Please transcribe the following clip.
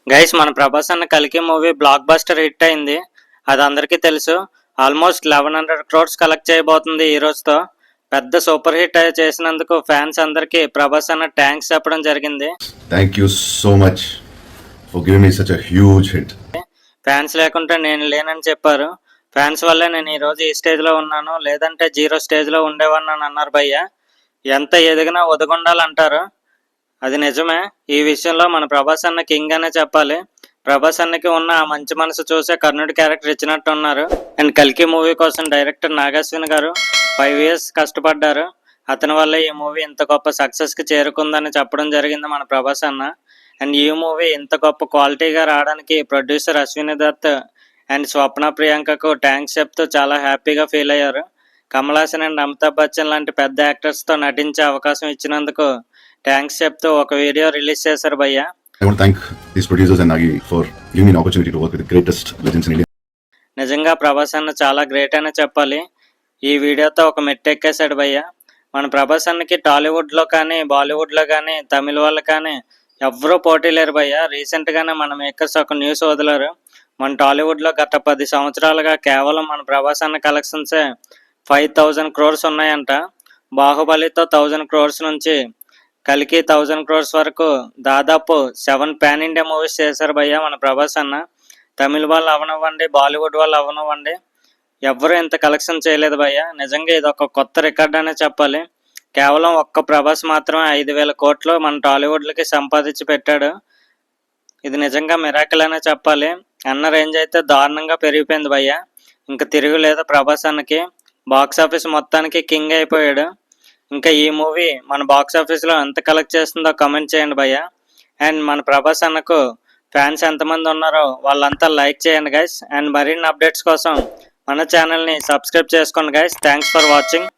Guys మన ప్రభాస్ అన్న కల్కి మూవీ బ్లాక్ బస్టర్ హిట్ అయింది. అది అందరికీ తెలుసు. ఆల్మోస్ట్ 1100 క్రోర్స్ కలెక్ట్ చేయబోతుంది ఈ రోజుతో. పెద్ద సూపర్ హిట్ చేసినందుకు ఫ్యాన్స్ అందరికీ ప్రభాస్ అన్న థ్యాంక్స్ చెప్పడం జరిగింది. Thank you so much for giving me such a huge hit. Fans లేకుంటే నేను లేనని చెప్పారు. ఫ్యాన్స్ వల్లే నేను ఈ రోజు ఈ స్టేజ్ లో ఉన్నాను, లేదంటే 0 స్టేజ్ లో ఉండేవాడిని అని అన్నారు భయ్య. ఎంత ఎదిగినా ఒదగుండాలంటారు, అది నిజమే. ఈ విషయంలో మన ప్రభాస్ అన్న కింగ్ అనే చెప్పాలి. ప్రభాస్ అన్నకి ఉన్న ఆ మంచి మనసు చూసే కర్ణుడి క్యారెక్టర్ ఇచ్చినట్టు ఉన్నారు. అండ్ కల్కి మూవీ కోసం డైరెక్టర్ నాగాశ్విన్ గారు 5 years కష్టపడ్డారు. అతని వల్ల ఈ మూవీ ఇంత గొప్ప సక్సెస్కి చేరుకుందని చెప్పడం జరిగింది మన ప్రభాస్ అన్న. అండ్ ఈ మూవీ ఇంత గొప్ప క్వాలిటీగా రావడానికి ప్రొడ్యూసర్ అశ్విని దత్ అండ్ స్వప్న ప్రియాంకకు థ్యాంక్స్ చెప్తూ చాలా హ్యాపీగా ఫీల్ అయ్యారు. కమల్ హాసన్ అండ్ అమితాబ్ బచ్చన్ లాంటి పెద్ద యాక్టర్స్తో నటించే అవకాశం ఇచ్చినందుకు థ్యాంక్స్ చెప్తూ ఒక వీడియో రిలీజ్ చేశారు భయ్య. I want to thank these producers and Nagi for giving me an opportunity to work with the greatest legends in India. నిజంగా ప్రభాస్ అన్న చాలా గ్రేట్ అనే చెప్పాలి. ఈ వీడియోతో ఒక మెట్టెక్కేశాడు భయ్య. మన ప్రభాస్ అన్నకి టాలీవుడ్లో కానీ బాలీవుడ్లో కానీ తమిళ వాళ్ళు కానీ ఎవ్వరూ పోటీ లేరు భయ్య. రీసెంట్గానే మన మేకర్స్ ఒక న్యూస్ వదిలారు. మన టాలీవుడ్లో గత 10 సంవత్సరాలుగా కేవలం మన ప్రభాస్ అన్న కలెక్షన్సే 5000 crores ఉన్నాయంట. బాహుబలితో 1000 crores నుంచి కల్కి 1000 crores వరకు దాదాపు 7 పాన్ ఇండియా మూవీస్ చేశారు భయ్య మన ప్రభాస్ అన్న. తమిళ వాళ్ళు అవనివ్వండి, బాలీవుడ్ వాళ్ళు అవనివ్వండి, ఎవ్వరూ ఇంత కలెక్షన్ చేయలేదు భయ్య. నిజంగా ఇది ఒక కొత్త రికార్డ్ అనే చెప్పాలి. కేవలం ఒక్క ప్రభాస్ మాత్రమే 5000 కోట్లు మన టాలీవుడ్లకి సంపాదించి పెట్టాడు. ఇది నిజంగా మిరాకిల్ అనే చెప్పాలి. అన్న రేంజ్ అయితే దారుణంగా పెరిగిపోయింది భయ్య. ఇంకా తిరుగులేదు ప్రభాస్ అన్నకి. బాక్స్ ఆఫీస్ మొత్తానికి కింగ్ అయిపోయాడు. ఇంకా ఈ మూవీ మన బాక్స్ ఆఫీస్లో ఎంత కలెక్ట్ చేస్తుందో కమెంట్ చేయండి భయ్య. అండ్ మన ప్రభాస్ అన్నకు ఫ్యాన్స్ ఎంతమంది ఉన్నారో వాళ్ళంతా లైక్ చేయండి గైస్. అండ్ మరిన్ని అప్డేట్స్ కోసం మన ఛానల్ని సబ్స్క్రైబ్ చేసుకోండి గైస్. Thanks for watching.